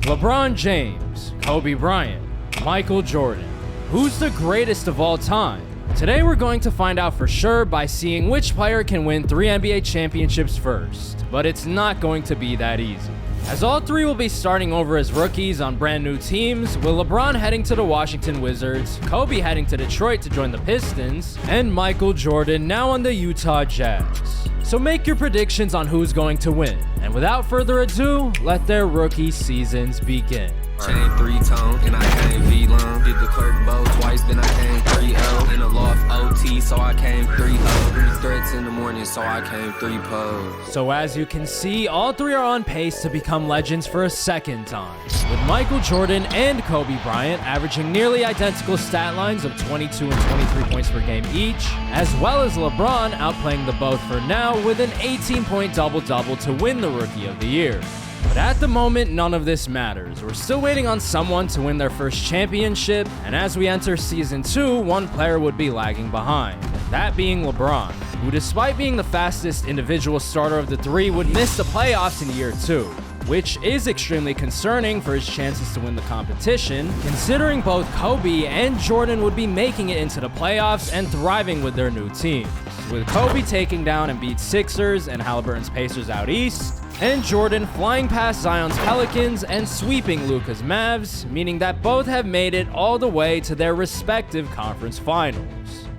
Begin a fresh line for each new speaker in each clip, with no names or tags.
LeBron James, Kobe Bryant, Michael Jordan. Who's the greatest of all time? Today we're going to find out for sure by seeing which player can win 3 NBA championships first. But it's not going to be that easy, as all three will be starting over as rookies on brand new teams, with LeBron heading to the Washington Wizards, Kobe heading to Detroit to join the Pistons, and Michael Jordan now on the Utah Jazz. So make your predictions on who's going to win, and without further ado, let their rookie seasons begin.
Chain 3-tone, and I came V-long. Did the clerk bow twice, then I came 3-0. In a loft OT, so I came 3-0. 3 threats in the morning, so I came 3 pose.
So as you can see, all three are on pace to become legends for a second time, with Michael Jordan and Kobe Bryant averaging nearly identical stat lines of 22 and 23 points per game each, as well as LeBron outplaying the both for now with an 18-point double-double to win the Rookie of the Year. But at the moment, none of this matters. We're still waiting on someone to win their first championship, and as we enter Season 2, one player would be lagging behind, that being LeBron, who despite being the fastest individual starter of the three would miss the playoffs in Year 2, which is extremely concerning for his chances to win the competition, considering both Kobe and Jordan would be making it into the playoffs and thriving with their new teams, with Kobe taking down Embiid's Sixers and Halliburton's Pacers out east, and Jordan flying past Zion's Pelicans and sweeping Luka's Mavs, meaning that both have made it all the way to their respective conference finals.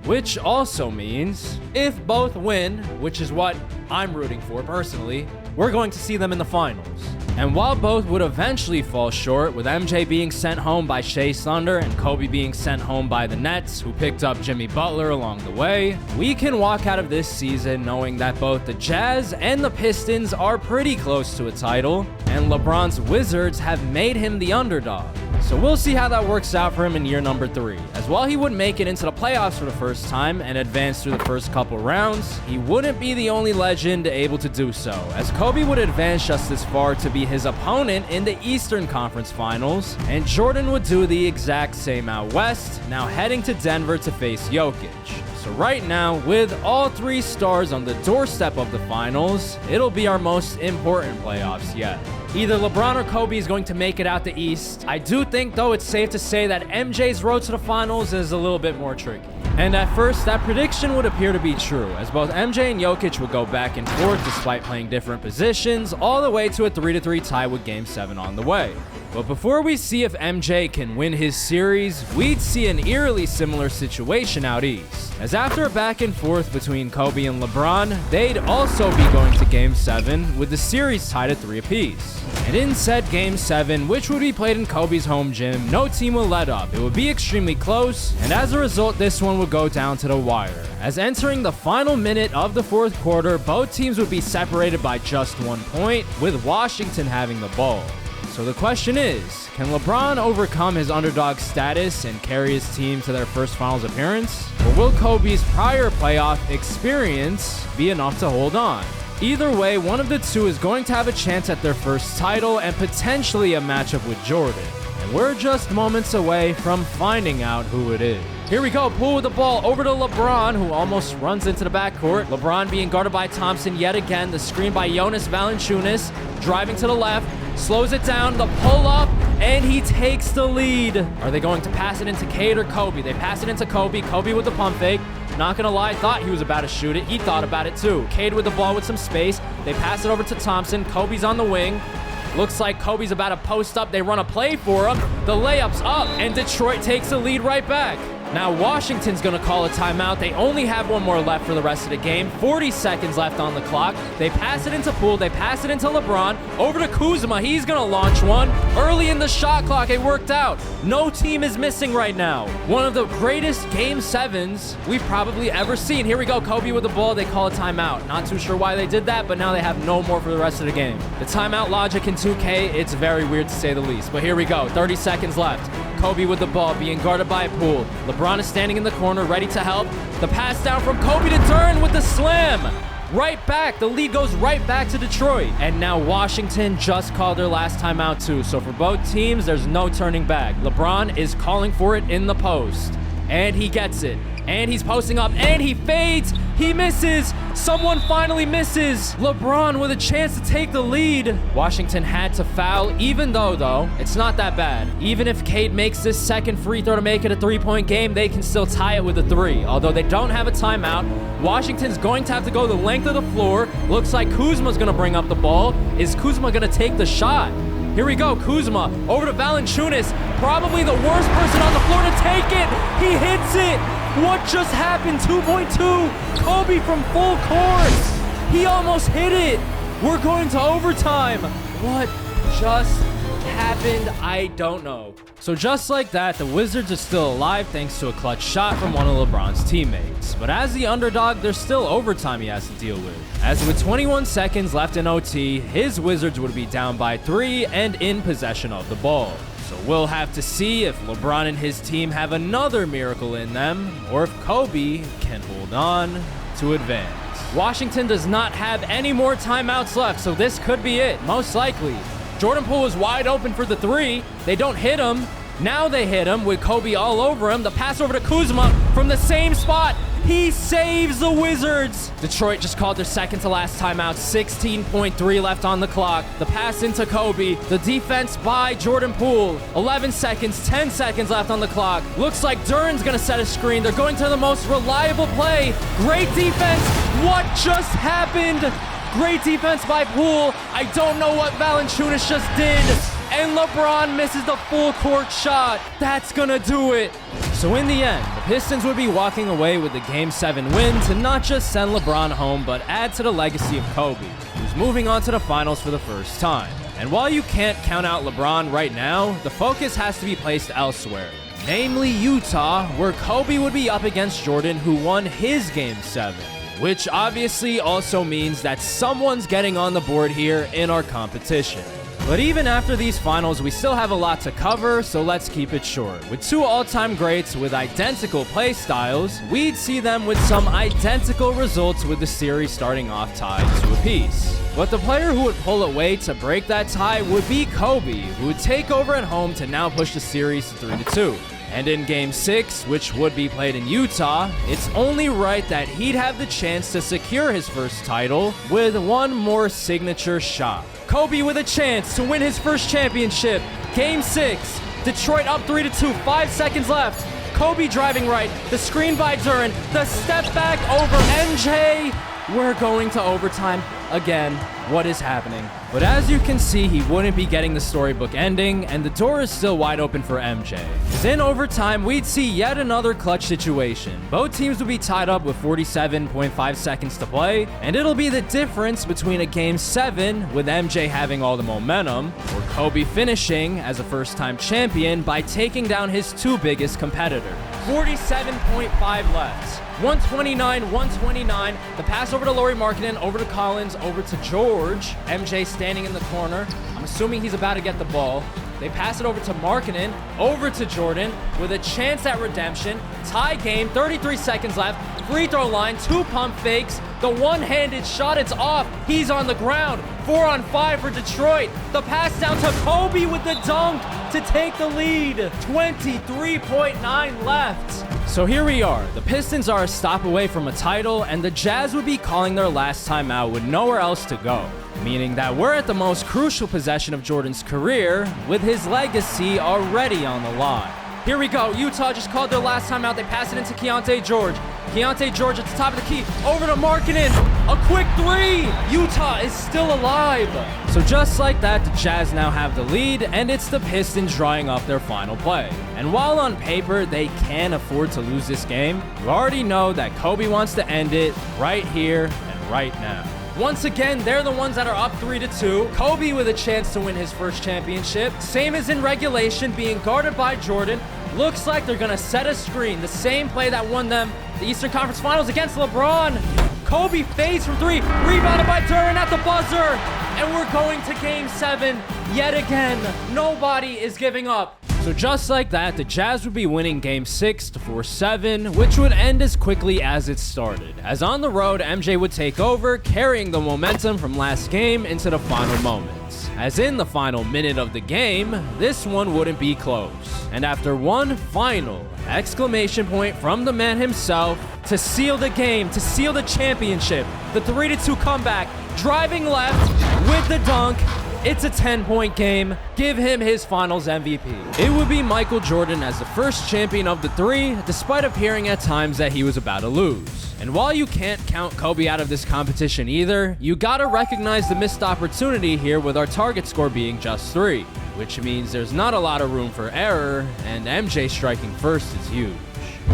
Which also means, if both win, which is what I'm rooting for personally, we're going to see them in the finals. And while both would eventually fall short, with MJ being sent home by Shea's Thunder and Kobe being sent home by the Nets, who picked up Jimmy Butler along the way, we can walk out of this season knowing that both the Jazz and the Pistons are pretty close to a title, and LeBron's Wizards have made him the underdog. So we'll see how that works out for him in year number 3. As while he would make it into the playoffs for the first time and advance through the first couple rounds, he wouldn't be the only legend able to do so, as Kobe would advance just this far to be his opponent in the Eastern Conference Finals, and Jordan would do the exact same out west, now heading to Denver to face Jokic. So right now, with all three stars on the doorstep of the finals, it'll be our most important playoffs yet. Either LeBron or Kobe is going to make it out the East. I do think, though, it's safe to say that MJ's road to the finals is a little bit more tricky. And at first, that prediction would appear to be true, as both MJ and Jokic would go back and forth despite playing different positions, all the way to a 3-3 tie with Game 7 on the way. But before we see if MJ can win his series, we'd see an eerily similar situation out east, as after a back and forth between Kobe and LeBron, they'd also be going to Game 7 with the series tied at 3 apiece. And in said Game 7, which would be played in Kobe's home gym, no team will let up. It would be extremely close, and as a result, this one would go down to the wire, as entering the final minute of the fourth quarter, both teams would be separated by just 1 point, with Washington having the ball. So the question is, can LeBron overcome his underdog status and carry his team to their first finals appearance? Or will Kobe's prior playoff experience be enough to hold on? Either way, one of the two is going to have a chance at their first title and potentially a matchup with Jordan. And we're just moments away from finding out who it is. Here we go, Poole with the ball over to LeBron, who almost runs into the backcourt. LeBron being guarded by Thompson yet again. The screen by Jonas Valanciunas, driving to the left, slows it down, the pull-up, and he takes the lead. Are they going to pass it into Cade or Kobe? They pass it into Kobe. Kobe with the pump fake. Not gonna lie, thought he was about to shoot it. He thought about it too. Cade with the ball with some space. They pass it over to Thompson. Kobe's on the wing. Looks like Kobe's about to post up. They run a play for him. The layup's up, and Detroit takes the lead right back. Now Washington's gonna call a timeout. They only have one more left for the rest of the game. 40 seconds left on the clock. They pass it into Poole. They pass it into LeBron. Over to Kuzma. He's gonna launch one. Early in the shot clock, it worked out. No team is missing right now. One of the greatest Game 7s we've probably ever seen. Here we go, Kobe with the ball. They call a timeout. Not too sure why they did that, but now they have no more for the rest of the game. The timeout logic in 2K, it's very weird to say the least. But here we go, 30 seconds left. Kobe with the ball, being guarded by Poole. LeBron is standing in the corner, ready to help. The pass down from Kobe to Durant with the slam. Right back. The lead goes right back to Detroit. And now Washington just called their last timeout too. So for both teams, there's no turning back. LeBron is calling for it in the post. And he gets it. And he's posting up. And he fades. He misses. Someone finally misses. LeBron with a chance to take the lead. Washington had to foul, even though, it's not that bad. Even if Cade makes this second free throw to make it a three-point game, they can still tie it with a three. Although they don't have a timeout, Washington's going to have to go the length of the floor. Looks like Kuzma's going to bring up the ball. Is Kuzma going to take the shot? Here we go, Kuzma over to Valanciunas, probably the worst person on the floor to take it. He hits it. What just happened? 2.2. Kobe from full court. He almost hit it. We're going to overtime. What just happened? I don't know. So just like that, the Wizards are still alive thanks to a clutch shot from one of LeBron's teammates. But as the underdog, there's still overtime he has to deal with. As with 21 seconds left in OT, his Wizards would be down by 3 and in possession of the ball. So we'll have to see if LeBron and his team have another miracle in them, or if Kobe can hold on to advance. Washington does not have any more timeouts left, so this could be it, most likely. Jordan Poole is wide open for the three. They don't hit him. Now they hit him with Kobe all over him. The pass over to Kuzma from the same spot. He saves the Wizards. Detroit just called their second to last timeout. 16.3 left on the clock. The pass into Kobe. The defense by Jordan Poole. 11 seconds, 10 seconds left on the clock. Looks like Duran's going to set a screen. They're going to the most reliable play. Great defense. What just happened? Great defense by Poole. I don't know what Valanciunas just did. And LeBron misses the full court shot. That's gonna do it. So in the end, the Pistons would be walking away with the Game 7 win to not just send LeBron home, but add to the legacy of Kobe, who's moving on to the finals for the first time. And while you can't count out LeBron right now, the focus has to be placed elsewhere. Namely Utah, where Kobe would be up against Jordan, who won his Game 7. Which obviously also means that someone's getting on the board here in our competition. But even after these finals, we still have a lot to cover, so let's keep it short. With two all-time greats with identical play styles, we'd see them with some identical results with the series starting off tied 2 apiece. But the player who would pull away to break that tie would be Kobe, who would take over at home to now push the series to 3-2. And in Game 6, which would be played in Utah, it's only right that he'd have the chance to secure his first title with one more signature shot. Kobe with a chance to win his first championship. Game 6, Detroit up 3-2, 5 seconds left. Kobe driving right, the screen by Duran, the step back over MJ. We're going to overtime again. What is happening? But as you can see, he wouldn't be getting the storybook ending, and the door is still wide open for MJ. Because in overtime, we'd see yet another clutch situation. Both teams would be tied up with 47.5 seconds to play, and it'll be the difference between a Game 7 with MJ having all the momentum, or Kobe finishing as a first-time champion by taking down his 2 biggest competitors. 47.5 left. 129. The pass over to Lauri Markkanen, over to Collins, over to George. MJ standing in the corner. I'm assuming he's about to get the ball. They pass it over to Markkanen, over to Jordan with a chance at redemption. Tie game, 33 seconds left. Free throw line, 2 pump fakes. The one-handed shot, it's off. He's on the ground. 4-on-5 for Detroit. The pass down to Kobe with the dunk to take the lead. 23.9 left. So here we are. The Pistons are a stop away from a title, and the Jazz would be calling their last time out with nowhere else to go. Meaning that we're at the most crucial possession of Jordan's career, with his legacy already on the line. Here we go. Utah just called their last time out. They pass it into Keontae George. Keontae George at the top of the key. Over to Markkanen. A quick 3. Utah is still alive. So just like that, the Jazz now have the lead, and it's the Pistons drawing up their final play. And while on paper they can afford to lose this game, you already know that Kobe wants to end it right here and right now. Once again, they're the ones that are up 3-2. Kobe with a chance to win his first championship. Same as in regulation, being guarded by Jordan. Looks like they're going to set a screen. The same play that won them the Eastern Conference Finals against LeBron. Kobe fades from 3. Rebounded by Duran at the buzzer. And we're going to Game 7 yet again. Nobody is giving up. So just like that, the Jazz would be winning Game 6 to 4-7, which would end as quickly as it started. As on the road, MJ would take over, carrying the momentum from last game into the final moments. as in the final minute of the game, this one wouldn't be close. And after one final exclamation point from the man himself to seal the game, to seal the championship, the 3-2 comeback, driving left with the dunk, it's a 10-point game. Give him his finals MVP. It would be Michael Jordan as the first champion of the three, despite appearing at times that he was about to lose. And while you can't count Kobe out of this competition either, you gotta recognize the missed opportunity here with our target score being just 3, which means there's not a lot of room for error, and MJ striking first is huge.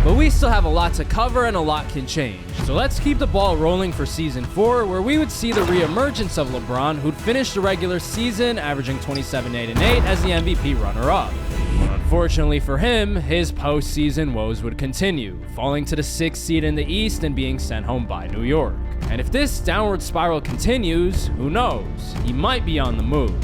But we still have a lot to cover and a lot can change. So let's keep the ball rolling for Season 4, where we would see the reemergence of LeBron, who'd finish the regular season averaging 27, 8, and 8 as the MVP runner-up. Unfortunately for him, his postseason woes would continue, falling to the 6th seed in the East and being sent home by New York. And if this downward spiral continues, who knows? He might be on the move.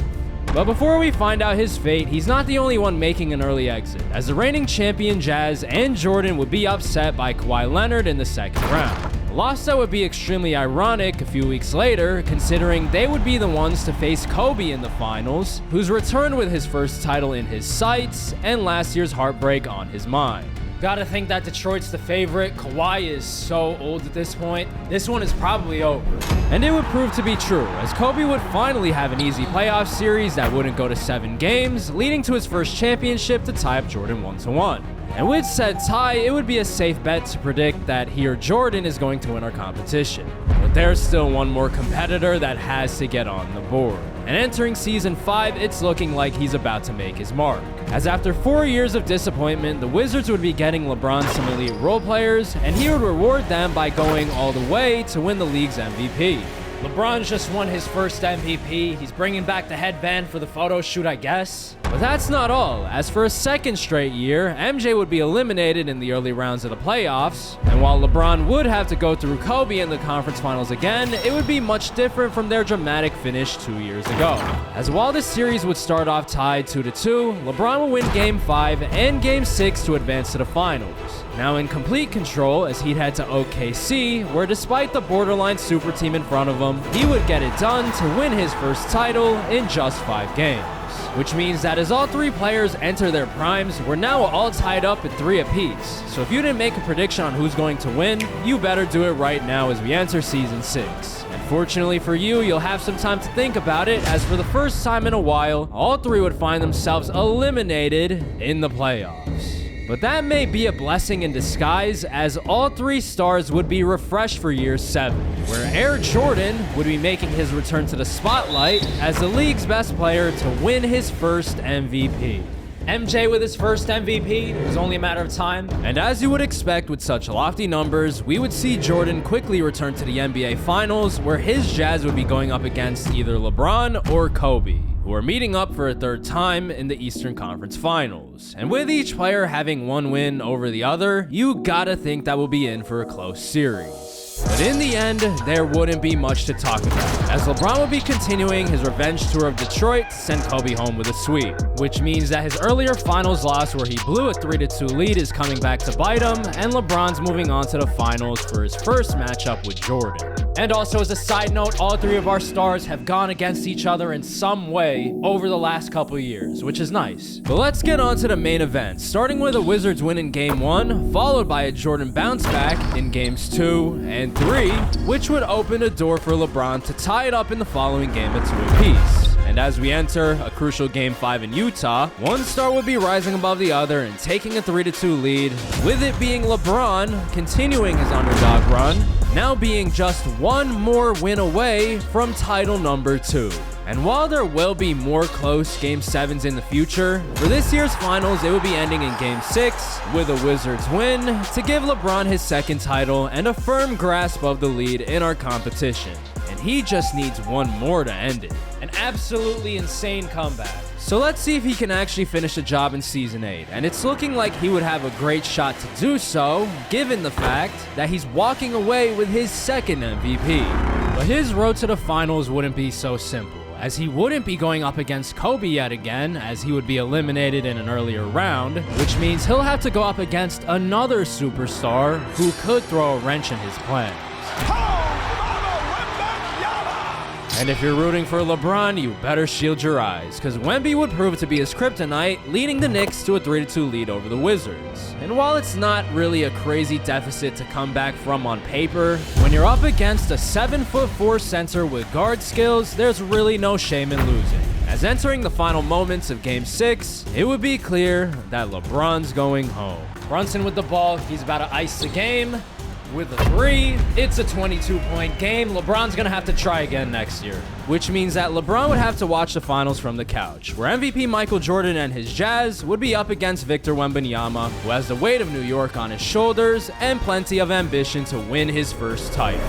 But before we find out his fate, he's not the only one making an early exit, as the reigning champion Jazz and Jordan would be upset by Kawhi Leonard in the second round. A loss that would be extremely ironic a few weeks later, considering they would be the ones to face Kobe in the finals, who's returned with his first title in his sights and last year's heartbreak on his mind. Gotta think that Detroit's the favorite. Kawhi is so old at this point. This one is probably over. And it would prove to be true, as Kobe would finally have an easy playoff series that wouldn't go to 7 games, leading to his first championship to tie up Jordan 1-1. And with said tie, it would be a safe bet to predict that he or Jordan is going to win our competition. But there's still one more competitor that has to get on the board. And entering Season 5, it's looking like he's about to make his mark. As after 4 years of disappointment, the Wizards would be getting LeBron some elite role players, and he would reward them by going all the way to win the league's MVP. LeBron just won his first MVP. He's bringing back the headband for the photo shoot, I guess. But that's not all, as for a second straight year, MJ would be eliminated in the early rounds of the playoffs, and while LeBron would have to go through Kobe in the conference finals again, it would be much different from their dramatic finish 2 years ago. As while this series would start off tied 2-2, LeBron would win Game 5 and Game 6 to advance to the finals. Now in complete control, as he'd head to OKC, where despite the borderline super team in front of him, he would get it done to win his first title in just 5 games. Which means that as all 3 players enter their primes, we're now all tied up at 3 apiece. So if you didn't make a prediction on who's going to win, you better do it right now as we enter Season 6. And fortunately for you, you'll have some time to think about it, as for the first time in a while, all 3 would find themselves eliminated in the playoffs. But that may be a blessing in disguise, as all 3 stars would be refreshed for Year 7, where Air Jordan would be making his return to the spotlight as the league's best player to win his first MVP. MJ with his first MVP, it was only a matter of time. And as you would expect with such lofty numbers, we would see Jordan quickly return to the NBA Finals, where his Jazz would be going up against either LeBron or Kobe, who are meeting up for a 3rd time in the Eastern Conference Finals. And with each player having one win over the other, you gotta think that will be in for a close series. But in the end, there wouldn't be much to talk about, as LeBron would be continuing his revenge tour of Detroit to send Kobe home with a sweep, which means that his earlier finals loss where he blew a 3-2 lead is coming back to bite him, and LeBron's moving on to the finals for his first matchup with Jordan. And also as a side note, all 3 of our stars have gone against each other in some way over the last couple years, which is nice. But let's get on to the main event, starting with a Wizards win in Game 1, followed by a Jordan bounce back in Games 2 and 3, which would open a door for LeBron to tie it up in the following game at 2 apiece. And as we enter a crucial Game 5 in Utah, one star would be rising above the other and taking a 3-2 lead, with it being LeBron continuing his underdog run, now being just one more win away from title number 2. And while there will be more close Game 7s in the future, for this year's finals, it will be ending in Game 6 with a Wizards win to give LeBron his 2nd title and a firm grasp of the lead in our competition. And he just needs one more to end it. An absolutely insane comeback. So let's see if he can actually finish the job in Season 8, and it's looking like he would have a great shot to do so, given the fact that he's walking away with his 2nd MVP. But his road to the finals wouldn't be so simple, as he wouldn't be going up against Kobe yet again, as he would be eliminated in an earlier round, which means he'll have to go up against another superstar who could throw a wrench in his plans. And if you're rooting for LeBron, you better shield your eyes, because Wemby would prove to be his kryptonite, leading the Knicks to a 3-2 lead over the Wizards. And while it's not really a crazy deficit to come back from on paper, when you're up against a 7'4" center with guard skills, there's really no shame in losing. As entering the final moments of Game 6, it would be clear that LeBron's going home. Brunson with the ball, he's about to ice the game with a 3. It's a 22-point game. LeBron's gonna have to try again next year, which means that LeBron would have to watch the finals from the couch, where MVP Michael Jordan and his Jazz would be up against Victor Wembanyama, who has the weight of New York on his shoulders and plenty of ambition to win his first title.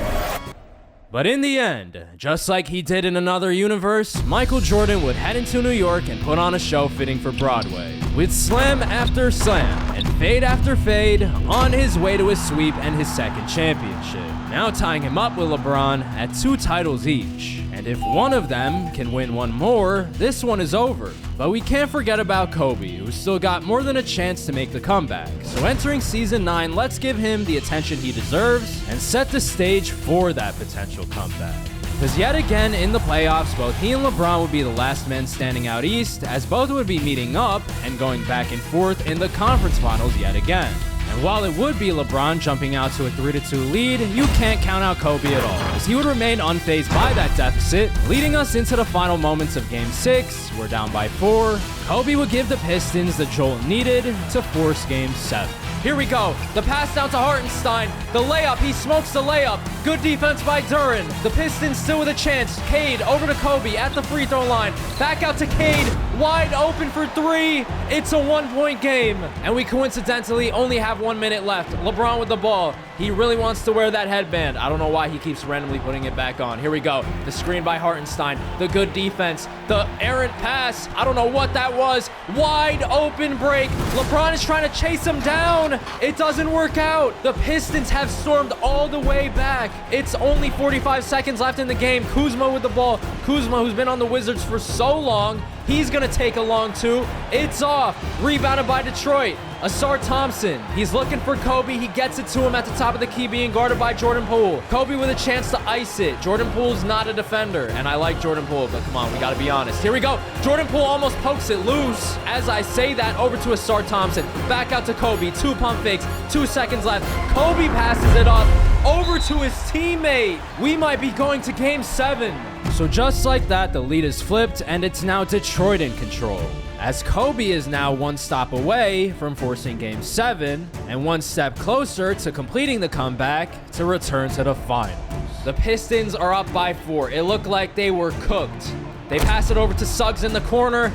But in the end, just like he did in another universe, Michael Jordan would head into New York and put on a show fitting for Broadway, with slam after slam and fade after fade on his way to his sweep and his second championship, now tying him up with LeBron at 2 titles each. And if one of them can win one more, this one is over. But we can't forget about Kobe, who's still got more than a chance to make the comeback. So entering season 9, let's give him the attention he deserves and set the stage for that potential comeback. Because yet again in the playoffs, both he and LeBron would be the last men standing out east, as both would be meeting up and going back and forth in the conference finals yet again. And while it would be LeBron jumping out to a 3-2 lead, you can't count out Kobe at all, as he would remain unfazed by that deficit, leading us into the final moments of Game 6. We're down by 4. Kobe would give the Pistons the jolt needed to force Game 7. Here we go. The pass down to Hartenstein. The layup. He smokes the layup. Good defense by Duren. The Pistons still with a chance. Cade over to Kobe at the free throw line. Back out to Cade. Wide open for 3. It's a 1-point game. And we coincidentally only have 1 minute left. LeBron with the ball. He really wants to wear that headband. I don't know why he keeps randomly putting it back on. Here we go. The screen by Hartenstein. The good defense. The errant pass. I don't know what that was. Wide open break. LeBron is trying to chase him down. It doesn't work out. The Pistons have stormed all the way back. It's only 45 seconds left in the game. Kuzma with the ball. Kuzma, who's been on the Wizards for so long, he's going to take a long 2. It's off. Rebounded by Detroit. Asar Thompson. He's looking for Kobe. He gets it to him at the top of the key, being guarded by Jordan Poole. Kobe with a chance to ice it. Jordan Poole's not a defender, and I like Jordan Poole, but come on, we got to be honest. Here we go. Jordan Poole almost pokes it loose. As I say that, over to Asar Thompson. Back out to Kobe. 2 pump fakes. 2 seconds left. Kobe passes it off over to his teammate. We might be going to Game 7. So just like that, the lead is flipped, and it's now Detroit in control, as Kobe is now 1 stop away from forcing Game 7 and 1 step closer to completing the comeback to return to the finals. The Pistons are up by 4. It looked like they were cooked. They pass it over to Suggs in the corner,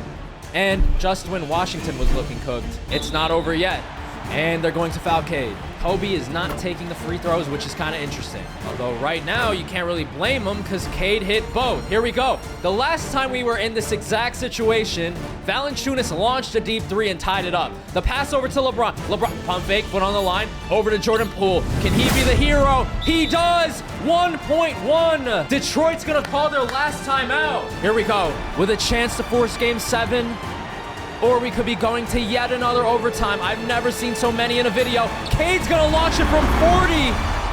and just when Washington was looking cooked, it's not over yet. And they're going to foul Cade. Kobe is not taking the free throws, which is kind of interesting. Although right now, you can't really blame him because Cade hit both. Here we go. The last time we were in this exact situation, Valanciunas launched a deep 3 and tied it up. The pass over to LeBron. LeBron, pump fake, foot on the line, over to Jordan Poole. Can he be the hero? He does! 1.1. Detroit's going to call their last timeout. Here we go. With a chance to force Game 7. Or we could be going to yet another overtime. I've never seen so many in a video. Cade's gonna launch it from 40.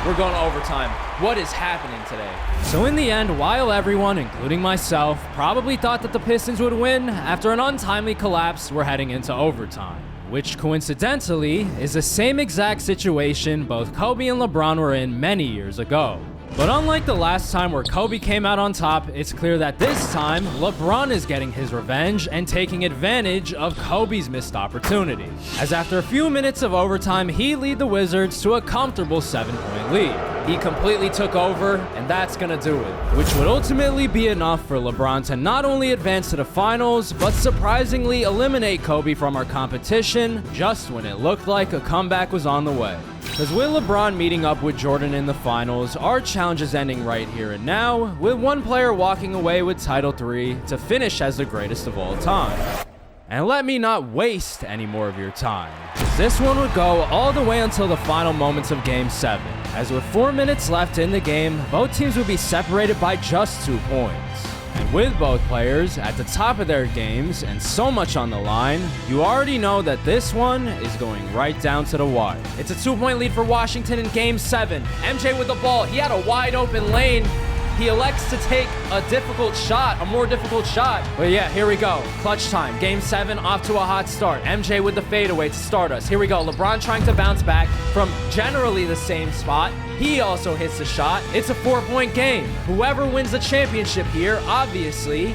We're going to overtime. What is happening today? So in the end, while everyone, including myself, probably thought that the Pistons would win, after an untimely collapse, we're heading into overtime, which coincidentally is the same exact situation both Kobe and LeBron were in many years ago. But unlike the last time where Kobe came out on top, it's clear that this time, LeBron is getting his revenge and taking advantage of Kobe's missed opportunity, as after a few minutes of overtime, he lead the Wizards to a comfortable 7-point lead. He completely took over, and that's gonna do it, which would ultimately be enough for LeBron to not only advance to the finals, but surprisingly eliminate Kobe from our competition just when it looked like a comeback was on the way. Because with LeBron meeting up with Jordan in the finals, our challenge is ending right here and now, with one player walking away with Title III to finish as the greatest of all time. And let me not waste any more of your time, because this one would go all the way until the final moments of Game 7, as with 4 minutes left in the game, both teams would be separated by just 2 points. And with both players at the top of their games and so much on the line, you already know that this one is going right down to the wire. It's a 2-point lead for Washington in Game 7. MJ with the ball. He had a wide open lane. He elects to take a difficult shot, a more difficult shot. But yeah, here we go. Clutch time. Game 7 off to a hot start. MJ with the fadeaway to start us. Here we go. LeBron trying to bounce back from generally the same spot. He also hits the shot. It's a 4-point game. Whoever wins the championship here, obviously,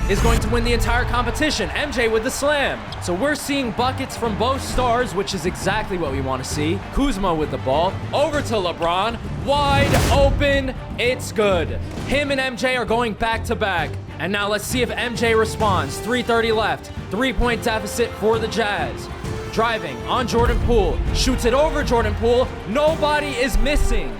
is going to win the entire competition. MJ with the slam. So we're seeing buckets from both stars, which is exactly what we want to see. Kuzma with the ball. Over to LeBron. Wide open. It's good. Him and MJ are going back to back. And now let's see if MJ responds. 3:30 left. 3-point deficit for the Jazz. Driving on Jordan Poole. Shoots it over Jordan Poole. Nobody is missing.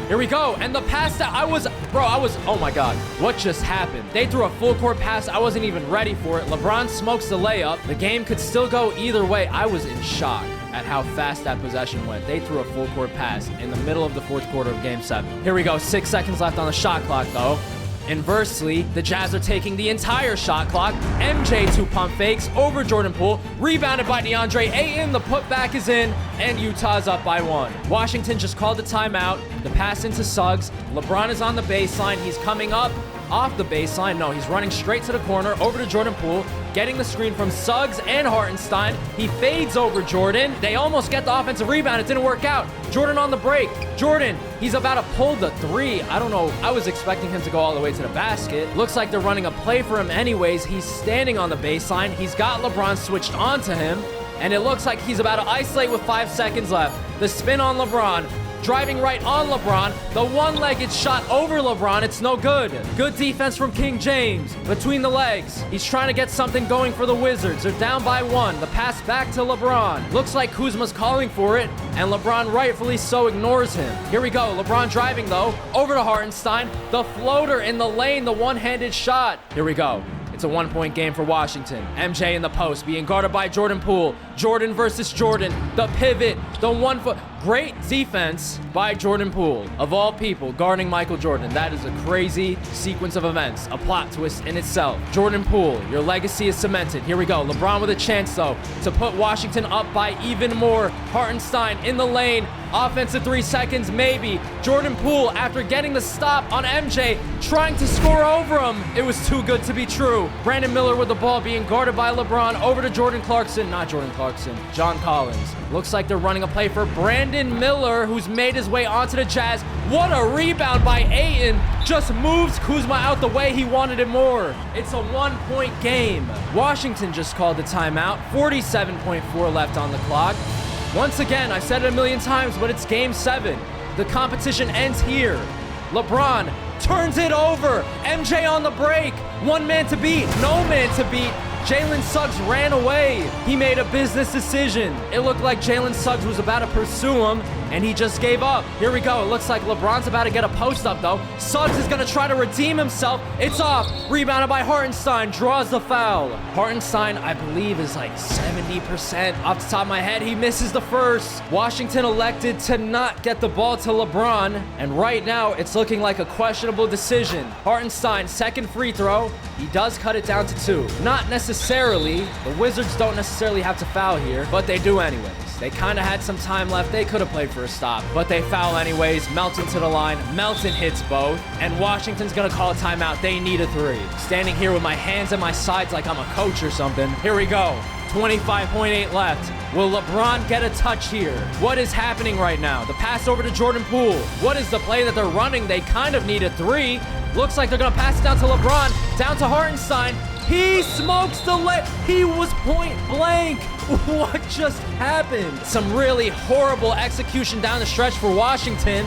Here we go, and the pass that oh my God, what just happened? They threw a full court pass, I wasn't even ready for it. LeBron smokes the layup. The game could still go either way. I was in shock at how fast that possession went. They threw a full court pass in the middle of the 4th quarter of game 7. Here we go, 6 seconds left on the shot clock though. Inversely, the Jazz are taking the entire shot clock. MJ 2 pump fakes over Jordan Poole. Rebounded by DeAndre Ayton. The putback is in, and Utah's up by 1. Washington just called the timeout. The pass into Suggs. LeBron is on the baseline. He's coming up off the baseline. No, he's running straight to the corner, over to Jordan Poole, getting the screen from Suggs and Hartenstein. He fades over Jordan. They almost get the offensive rebound. It didn't work out. Jordan on the break. Jordan, he's about to pull the 3. I don't know. I was expecting him to go all the way to the basket. Looks like they're running a play for him anyways. He's standing on the baseline. He's got LeBron switched onto him, and it looks like he's about to isolate with 5 seconds left. The spin on LeBron. Driving right on LeBron. The one-legged shot over LeBron. It's no good. Good defense from King James. Between the legs. He's trying to get something going for the Wizards. They're down by 1. The pass back to LeBron. Looks like Kuzma's calling for it, and LeBron rightfully so ignores him. Here we go. LeBron driving, though. Over to Hartenstein. The floater in the lane. The one-handed shot. Here we go. It's a 1-point game for Washington. MJ in the post, being guarded by Jordan Poole. Jordan versus Jordan. The pivot. The 1 foot. Great defense by Jordan Poole. Of all people, guarding Michael Jordan. That is a crazy sequence of events. A plot twist in itself. Jordan Poole, your legacy is cemented. Here we go. LeBron with a chance, though, to put Washington up by even more. Hartenstein in the lane. Offensive 3 seconds, maybe. Jordan Poole, after getting the stop on MJ, trying to score over him. It was too good to be true. Brandon Miller with the ball, being guarded by LeBron. Over to Jordan Clarkson. Not Jordan Clarkson. John Collins. Looks like they're running a play for Brandon Miller, who's made his way onto the Jazz. What a rebound by Ayton. Just moves Kuzma out the way. He wanted it more. It's a 1-point game. Washington just called the timeout. 47.4 left on the clock. Once again, I've said it a million times, but it's game 7. The competition ends here. LeBron turns it over. MJ on the break. 1 man to beat. No man to beat. Jalen Suggs ran away. He made a business decision. It looked like Jalen Suggs was about to pursue him, and he just gave up. Here we go. It looks like LeBron's about to get a post up, though. Suggs is going to try to redeem himself. It's off. Rebounded by Hartenstein. Draws the foul. Hartenstein, I believe, is like 70% off the top of my head. He misses the first. Washington elected to not get the ball to LeBron, and right now it's looking like a questionable decision. Hartenstein, second free throw. He does cut it down to 2. Not necessarily. The Wizards don't necessarily have to foul here, but they do anyways. They kind of had some time left. They could have played for a stop, but they foul anyways. Melton to the line. Melton hits both, and Washington's going to call a timeout. They need a 3. Standing here with my hands at my sides like I'm a coach or something. Here we go. 25.8 left. Will LeBron get a touch here? What is happening right now? The pass over to Jordan Poole. What is the play that they're running? They kind of need a 3. Looks like they're going to pass it down to LeBron. Down to Hartenstein. He smokes the he was point blank. What just happened? Some really horrible execution down the stretch for Washington.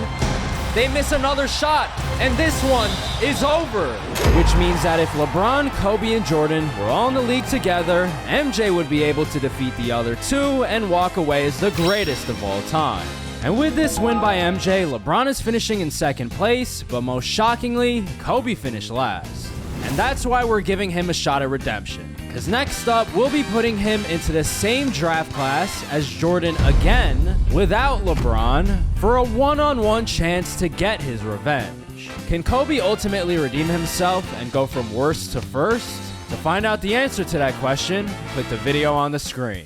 They miss another shot, and this one is over. Which means that if LeBron, Kobe, and Jordan were all in the league together, MJ would be able to defeat the other 2 and walk away as the greatest of all time. And with this win by MJ, LeBron is finishing in 2nd place, but most shockingly, Kobe finished last. And that's why we're giving him a shot at redemption. Because next up, we'll be putting him into the same draft class as Jordan again, without LeBron, for a one-on-one chance to get his revenge. Can Kobe ultimately redeem himself and go from worst to first? To find out the answer to that question, click the video on the screen.